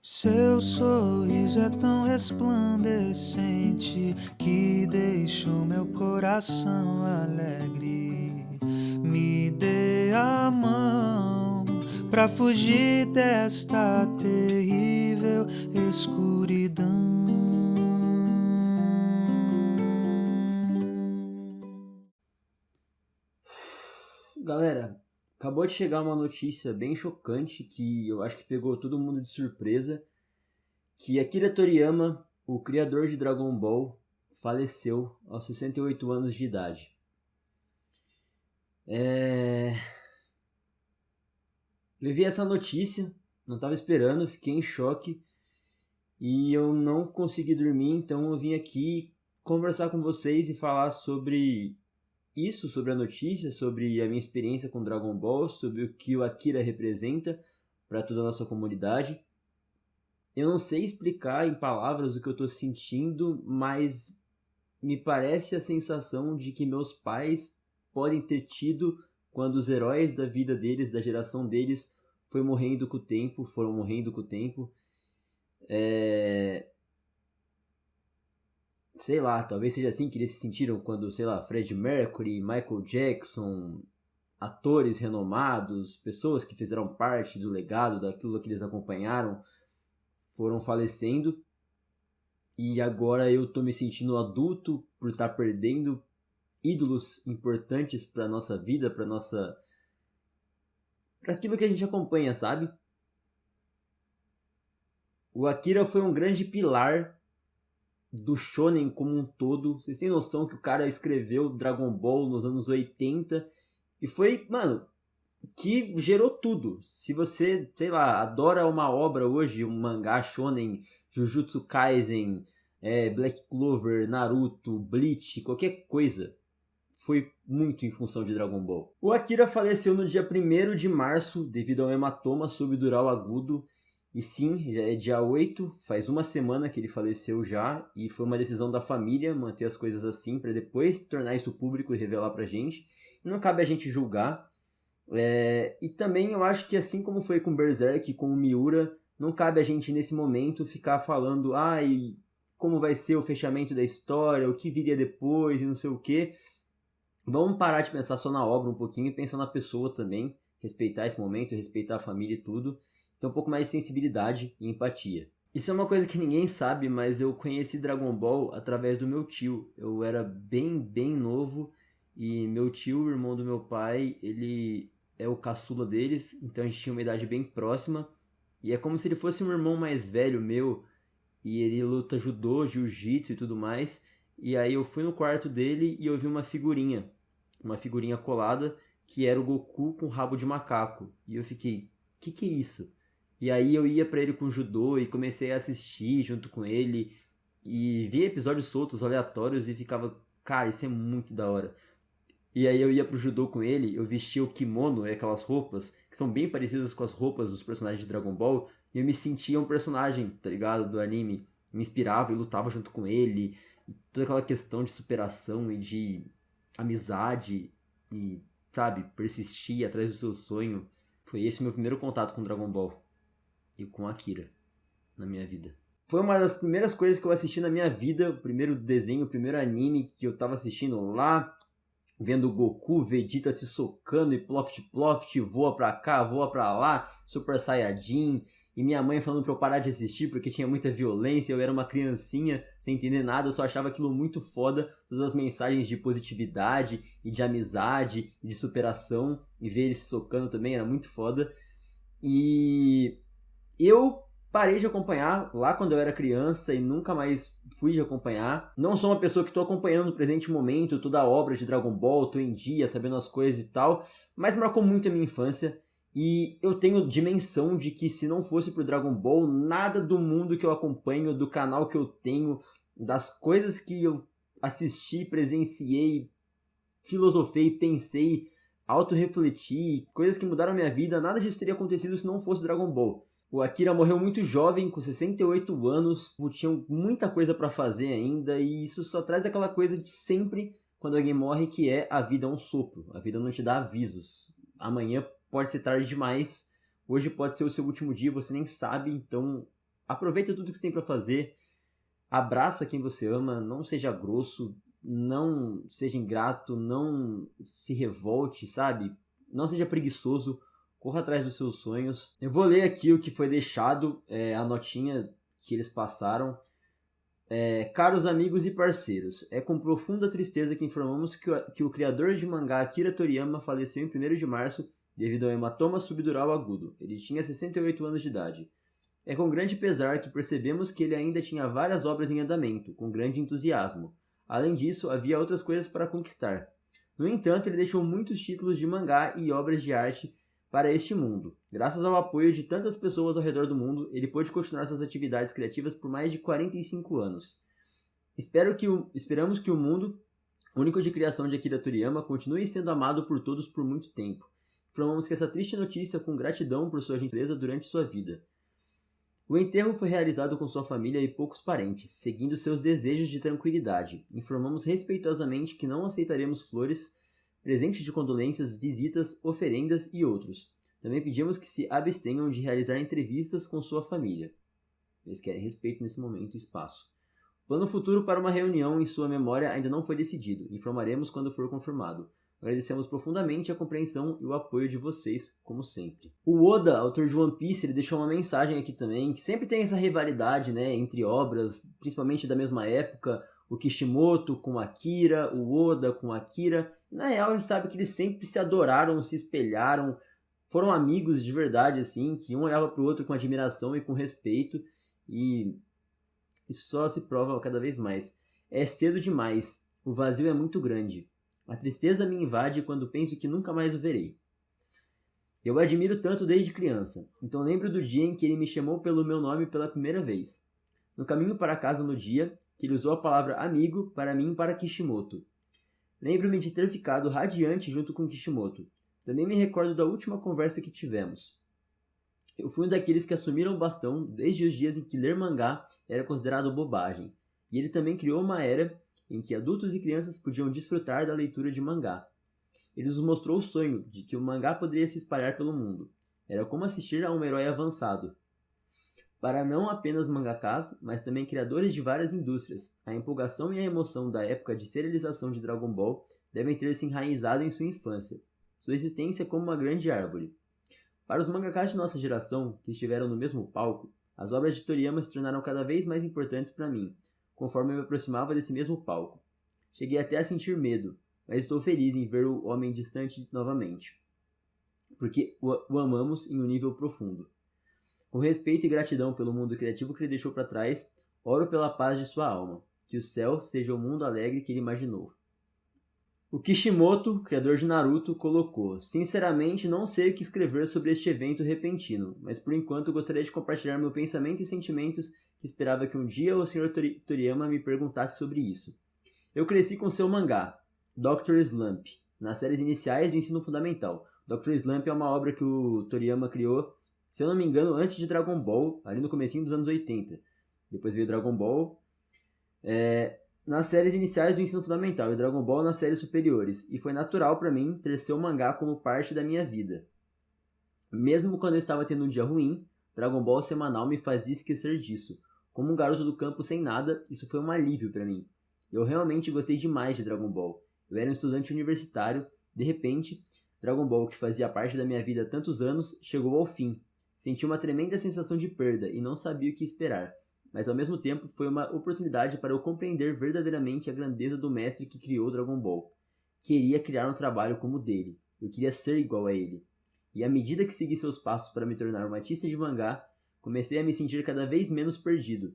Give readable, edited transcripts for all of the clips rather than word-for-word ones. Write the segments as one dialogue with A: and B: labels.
A: Seu sorriso é tão resplandecente que deixou meu coração alegre. Me dê a mão pra fugir desta terrível escuridão.
B: Galera, acabou de chegar uma notícia bem chocante que eu acho que pegou todo mundo de surpresa, que Akira Toriyama, o criador de Dragon Ball, faleceu aos 68 anos de idade. Eu vi essa notícia, não estava esperando, fiquei em choque e eu não consegui dormir, então eu vim aqui conversar com vocês e falar sobre isso, sobre a notícia, sobre a minha experiência com Dragon Ball, sobre o que o Akira representa para toda a nossa comunidade. Eu não sei explicar em palavras o que eu estou sentindo, mas me parece a sensação de que meus pais podem ter tido quando os heróis da vida deles, da geração deles, foram morrendo com o tempo. Sei lá, talvez seja assim que eles se sentiram quando, sei lá, Freddie Mercury, Michael Jackson, atores renomados, pessoas que fizeram parte do legado, daquilo que eles acompanharam, foram falecendo. E agora eu tô me sentindo adulto por estar perdendo ídolos importantes para nossa vida, para aquilo que a gente acompanha, sabe? O Akira foi um grande pilar do shonen como um todo. Vocês têm noção que o cara escreveu Dragon Ball nos anos 80 e foi, mano, que gerou tudo. Se você, sei lá, adora uma obra hoje, um mangá shonen, Jujutsu Kaisen, Black Clover, Naruto, Bleach, qualquer coisa, foi muito em função de Dragon Ball. O Akira faleceu no dia 1º de março devido a um hematoma subdural agudo. E sim, já é dia 8, faz uma semana que ele faleceu já, e foi uma decisão da família manter as coisas assim para depois tornar isso público e revelar pra gente. Não cabe a gente julgar. E também eu acho que assim como foi com Berserk, com o Miura, não cabe a gente nesse momento ficar falando como vai ser o fechamento da história, o que viria depois e não sei o que. Vamos parar de pensar só na obra um pouquinho e pensar na pessoa também, respeitar esse momento, respeitar a família e tudo. Ter um pouco mais de sensibilidade e empatia. Isso é uma coisa que ninguém sabe, mas eu conheci Dragon Ball através do meu tio. Eu era bem novo e meu tio, o irmão do meu pai, ele é o caçula deles, então a gente tinha uma idade bem próxima. E é como se ele fosse um irmão mais velho meu, e ele luta judô, jiu-jitsu e tudo mais. E aí eu fui no quarto dele e eu vi uma figurinha colada, que era o Goku com rabo de macaco. E eu fiquei, que é isso? E aí eu ia pra ele com judô e comecei a assistir junto com ele e via episódios soltos, aleatórios e ficava, cara, isso é muito da hora. E aí eu ia pro judô com ele, eu vestia o kimono, aquelas roupas que são bem parecidas com as roupas dos personagens de Dragon Ball, e eu me sentia um personagem, tá ligado, do anime. Me inspirava e lutava junto com ele, e toda aquela questão de superação e de amizade e, sabe, persistir atrás do seu sonho. Foi esse o meu primeiro contato com Dragon Ball e com Akira na minha vida. Foi uma das primeiras coisas que eu assisti na minha vida, o primeiro desenho, o primeiro anime que eu tava assistindo lá, vendo o Goku, Vegeta se socando e ploft, voa pra cá, voa pra lá, Super Saiyajin, e minha mãe falando pra eu parar de assistir porque tinha muita violência, eu era uma criancinha sem entender nada, eu só achava aquilo muito foda, todas as mensagens de positividade e de amizade e de superação, e ver ele se socando também era muito foda. E eu parei de acompanhar lá quando eu era criança e nunca mais fui de acompanhar. Não sou uma pessoa que estou acompanhando no presente momento toda a obra de Dragon Ball, estou em dia, sabendo as coisas e tal, mas marcou muito a minha infância e eu tenho dimensão de que se não fosse pro Dragon Ball, nada do mundo que eu acompanho, do canal que eu tenho, das coisas que eu assisti, presenciei, filosofei, pensei, auto-refleti, coisas que mudaram a minha vida, nada disso teria acontecido se não fosse Dragon Ball. O Akira morreu muito jovem, com 68 anos, tinha muita coisa pra fazer ainda, e isso só traz aquela coisa de sempre quando alguém morre, que é a vida é um sopro, a vida não te dá avisos. Amanhã pode ser tarde demais, hoje pode ser o seu último dia, você nem sabe, então aproveita tudo que você tem para fazer, abraça quem você ama, não seja grosso, não seja ingrato, não se revolte, sabe? Não seja preguiçoso, corra atrás dos seus sonhos. Eu vou ler aqui o que foi deixado, a notinha que eles passaram. Caros amigos e parceiros, é com profunda tristeza que informamos que o criador de mangá Akira Toriyama faleceu em 1º de março devido a um hematoma subdural agudo. Ele tinha 68 anos de idade. É com grande pesar que percebemos que ele ainda tinha várias obras em andamento, com grande entusiasmo. Além disso, havia outras coisas para conquistar. No entanto, ele deixou muitos títulos de mangá e obras de arte para este mundo. Graças ao apoio de tantas pessoas ao redor do mundo, ele pôde continuar suas atividades criativas por mais de 45 anos. Esperamos que o mundo único de criação de Akira Toriyama continue sendo amado por todos por muito tempo. Informamos que essa triste notícia com gratidão por sua gentileza durante sua vida. O enterro foi realizado com sua família e poucos parentes, seguindo seus desejos de tranquilidade. Informamos respeitosamente que não aceitaremos flores, presentes de condolências, visitas, oferendas e outros. Também pedimos que se abstenham de realizar entrevistas com sua família. Eles querem respeito nesse momento e espaço. O plano futuro para uma reunião em sua memória ainda não foi decidido. Informaremos quando for confirmado. Agradecemos profundamente a compreensão e o apoio de vocês, como sempre. O Oda, autor de One Piece, ele deixou uma mensagem aqui também, que sempre tem essa rivalidade, né, entre obras, principalmente da mesma época, o Kishimoto com Akira, o Oda com Akira. Na real, a gente sabe que eles sempre se adoraram, se espelharam, foram amigos de verdade, assim, que um olhava para o outro com admiração e com respeito, e isso só se prova cada vez mais. É cedo demais, o vazio é muito grande. A tristeza me invade quando penso que nunca mais o verei. Eu o admiro tanto desde criança, então lembro do dia em que ele me chamou pelo meu nome pela primeira vez. No caminho para casa no dia, que ele usou a palavra amigo para mim e para Kishimoto. Lembro-me de ter ficado radiante junto com Kishimoto. Também me recordo da última conversa que tivemos. Eu fui um daqueles que assumiram o bastão desde os dias em que ler mangá era considerado bobagem, e ele também criou uma era em que adultos e crianças podiam desfrutar da leitura de mangá. Ele nos mostrou o sonho de que o mangá poderia se espalhar pelo mundo. Era como assistir a um herói avançado. Para não apenas mangakás, mas também criadores de várias indústrias, a empolgação e a emoção da época de serialização de Dragon Ball devem ter se enraizado em sua infância. Sua existência é como uma grande árvore. Para os mangakás de nossa geração, que estiveram no mesmo palco, as obras de Toriyama se tornaram cada vez mais importantes para mim, conforme eu me aproximava desse mesmo palco. Cheguei até a sentir medo, mas estou feliz em ver o homem distante novamente, porque o amamos em um nível profundo. Com respeito e gratidão pelo mundo criativo que ele deixou para trás, oro pela paz de sua alma, que o céu seja o mundo alegre que ele imaginou. O Kishimoto, criador de Naruto, colocou: sinceramente não sei o que escrever sobre este evento repentino, mas por enquanto gostaria de compartilhar meu pensamento e sentimentos que esperava que um dia o Sr. Toriyama me perguntasse sobre isso. Eu cresci com seu mangá, Dr. Slump, nas séries iniciais do ensino fundamental. Dr. Slump é uma obra que o Toriyama criou, se eu não me engano, antes de Dragon Ball, ali no comecinho dos anos 80. Depois veio Dragon Ball nas séries iniciais do ensino fundamental e Dragon Ball nas séries superiores, e foi natural para mim ter seu mangá como parte da minha vida. Mesmo quando eu estava tendo um dia ruim, Dragon Ball semanal me fazia esquecer disso. Como um garoto do campo sem nada, isso foi um alívio para mim. Eu realmente gostei demais de Dragon Ball. Eu era um estudante universitário, de repente, Dragon Ball, que fazia parte da minha vida há tantos anos, chegou ao fim. Senti uma tremenda sensação de perda e não sabia o que esperar. Mas ao mesmo tempo foi uma oportunidade para eu compreender verdadeiramente a grandeza do mestre que criou Dragon Ball. Queria criar um trabalho como o dele. Eu queria ser igual a ele. E à medida que segui seus passos para me tornar um artista de mangá, comecei a me sentir cada vez menos perdido.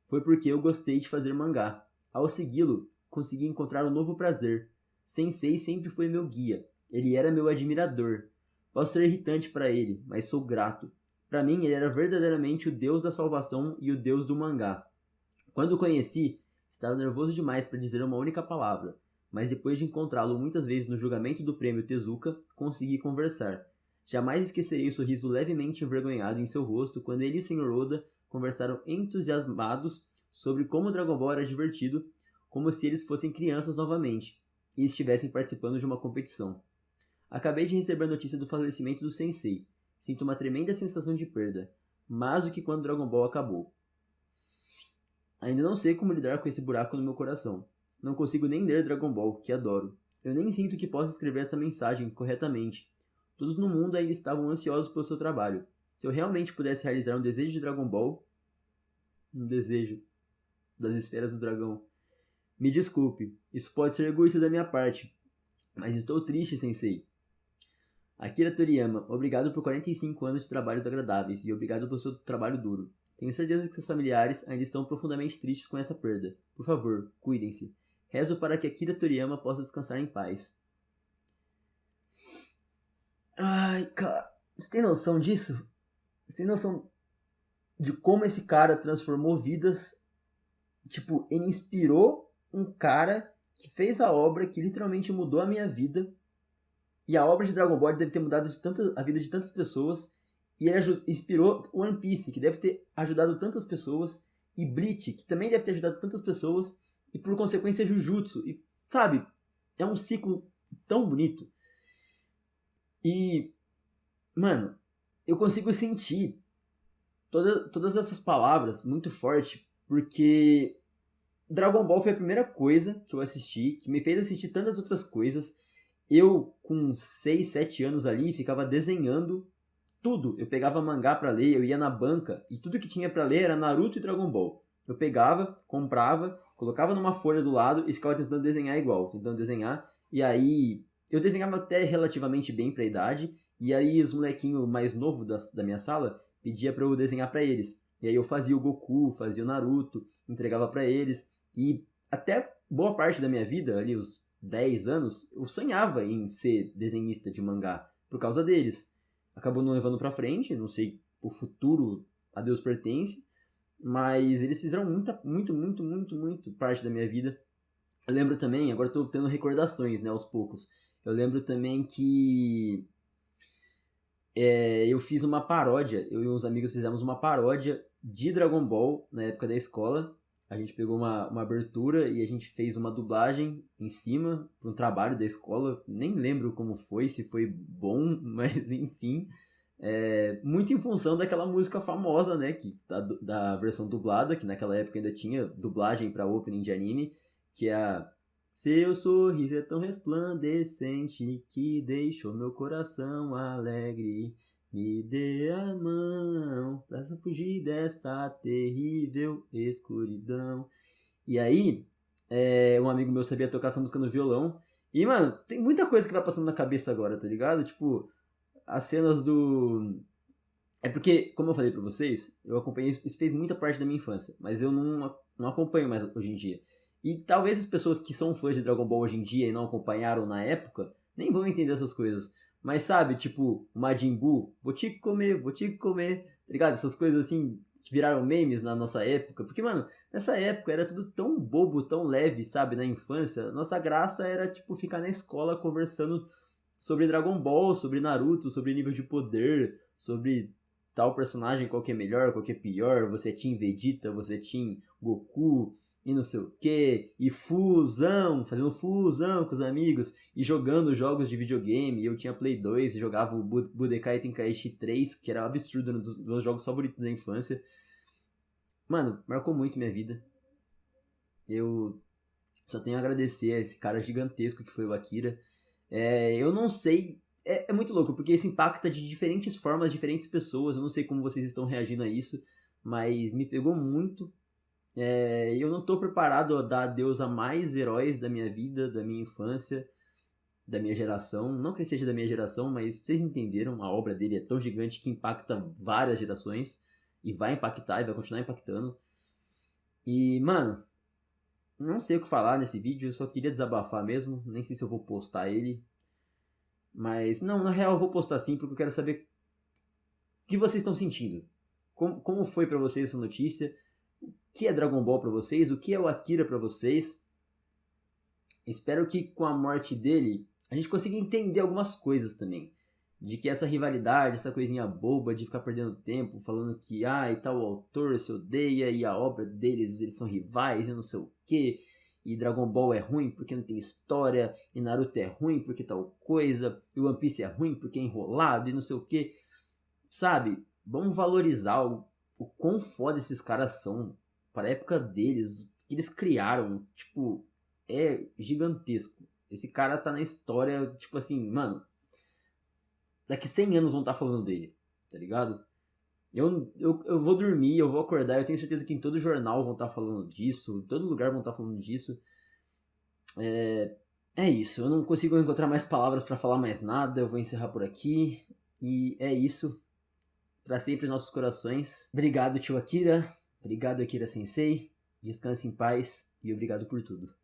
B: Foi porque eu gostei de fazer mangá. Ao segui-lo, consegui encontrar um novo prazer. Sensei sempre foi meu guia. Ele era meu admirador. Posso ser irritante para ele, mas sou grato. Para mim, ele era verdadeiramente o deus da salvação e o deus do mangá. Quando o conheci, estava nervoso demais para dizer uma única palavra, mas depois de encontrá-lo muitas vezes no julgamento do prêmio Tezuka, consegui conversar. Jamais esquecerei o sorriso levemente envergonhado em seu rosto quando ele e o Sr. Oda conversaram entusiasmados sobre como Dragon Ball era divertido, como se eles fossem crianças novamente e estivessem participando de uma competição. Acabei de receber a notícia do falecimento do Sensei. Sinto uma tremenda sensação de perda, mais do que quando Dragon Ball acabou. Ainda não sei como lidar com esse buraco no meu coração. Não consigo nem ler Dragon Ball, que adoro. Eu nem sinto que possa escrever essa mensagem corretamente. Todos no mundo ainda estavam ansiosos pelo seu trabalho. Se eu realmente pudesse realizar um desejo de Dragon Ball... Um desejo das esferas do dragão. Me desculpe, isso pode ser egoísta da minha parte, mas estou triste, sensei. Akira Toriyama, obrigado por 45 anos de trabalhos agradáveis e obrigado pelo seu trabalho duro. Tenho certeza que seus familiares ainda estão profundamente tristes com essa perda. Por favor, cuidem-se. Rezo para que Akira Toriyama possa descansar em paz. Ai, cara, você tem noção disso? Você tem noção de como esse cara transformou vidas? Tipo, ele inspirou um cara que fez a obra que literalmente mudou a minha vida. E a obra de Dragon Ball deve ter mudado a vida de tantas pessoas. E ele inspirou One Piece, que deve ter ajudado tantas pessoas. E Bleach, que também deve ter ajudado tantas pessoas. E por consequência Jujutsu. E, sabe, é um ciclo tão bonito. E, mano, eu consigo sentir todas essas palavras muito forte. Porque Dragon Ball foi a primeira coisa que eu assisti, que me fez assistir tantas outras coisas. Eu, com 6, 7 anos ali, ficava desenhando tudo. Eu pegava mangá pra ler, eu ia na banca, e tudo que tinha pra ler era Naruto e Dragon Ball. Eu pegava, comprava, colocava numa folha do lado e ficava tentando desenhar igual, tentando desenhar. E aí, eu desenhava até relativamente bem pra idade, e aí os molequinhos mais novos da minha sala pedia pra eu desenhar pra eles. E aí eu fazia o Goku, fazia o Naruto, entregava pra eles. E até boa parte da minha vida, ali os 10 anos, eu sonhava em ser desenhista de mangá por causa deles. Acabou não levando pra frente, não sei, o futuro a Deus pertence, mas eles fizeram muito parte da minha vida. Eu lembro também, agora eu tô tendo recordações, né, aos poucos. Eu lembro também que eu fiz uma paródia, eu e uns amigos fizemos uma paródia de Dragon Ball na época da escola. A gente pegou uma abertura e a gente fez uma dublagem em cima para um trabalho da escola. Nem lembro como foi, se foi bom, mas enfim. Muito em função daquela música famosa, né? Da versão dublada, que naquela época ainda tinha dublagem para opening de anime, que é a Seu sorriso é tão resplandecente que deixou meu coração alegre. Me dê a mão pra fugir dessa terrível escuridão. E aí, um amigo meu sabia tocar essa música no violão. E, mano, tem muita coisa que vai passando na cabeça agora, tá ligado? Tipo, as cenas do... É porque, como eu falei pra vocês, eu acompanhei isso fez muita parte da minha infância. Mas eu não acompanho mais hoje em dia. E talvez as pessoas que são fãs de Dragon Ball hoje em dia e não acompanharam na época, nem vão entender essas coisas. Mas sabe, tipo, Majin Buu, vou te comer, tá ligado? Essas coisas assim que viraram memes na nossa época. Porque, mano, nessa época era tudo tão bobo, tão leve, sabe? Na infância, nossa graça era, tipo, ficar na escola conversando sobre Dragon Ball, sobre Naruto, sobre nível de poder, sobre tal personagem, qual que é melhor, qual que é pior. Você é Team Vegeta, você é Team Goku... E não sei o que, e fazendo fusão com os amigos, e jogando jogos de videogame. Eu tinha Play 2 e jogava o Budokai Tenkaichi 3, que era absurdo, um dos meus jogos favoritos da infância. Mano, marcou muito minha vida. Eu só tenho a agradecer a esse cara gigantesco que foi o Akira. Eu não sei, é muito louco, porque isso impacta de diferentes formas, diferentes pessoas. Eu não sei como vocês estão reagindo a isso, mas me pegou muito. Eu não tô preparado a dar adeus a mais heróis da minha vida, da minha infância, da minha geração. Não que ele seja da minha geração, mas vocês entenderam, a obra dele é tão gigante que impacta várias gerações. E vai impactar, e vai continuar impactando. E, mano, não sei o que falar nesse vídeo, eu só queria desabafar mesmo. Nem sei se eu vou postar ele. Mas, não, na real eu vou postar sim, porque eu quero saber o que vocês estão sentindo. Como foi pra vocês essa notícia? O que é Dragon Ball pra vocês? O que é o Akira pra vocês? Espero que com a morte dele a gente consiga entender algumas coisas também. De que essa rivalidade, essa coisinha boba de ficar perdendo tempo, falando que e tal autor se odeia e a obra deles, eles são rivais e não sei o que. E Dragon Ball é ruim porque não tem história, e Naruto é ruim porque tal coisa, e One Piece é ruim porque é enrolado e não sei o que. Sabe? Vamos valorizar o quão foda esses caras são para a época deles, o que eles criaram, tipo, é gigantesco. Esse cara tá na história, tipo assim, mano, daqui 100 anos vão estar falando dele, tá ligado? Eu vou dormir, eu vou acordar, eu tenho certeza que em todo jornal vão estar falando disso, em todo lugar vão estar falando disso. É isso, eu não consigo encontrar mais palavras pra falar mais nada, eu vou encerrar por aqui. E é isso, pra sempre em nossos corações. Obrigado, tio Akira. Obrigado, Akira Sensei. Descanse em paz e obrigado por tudo.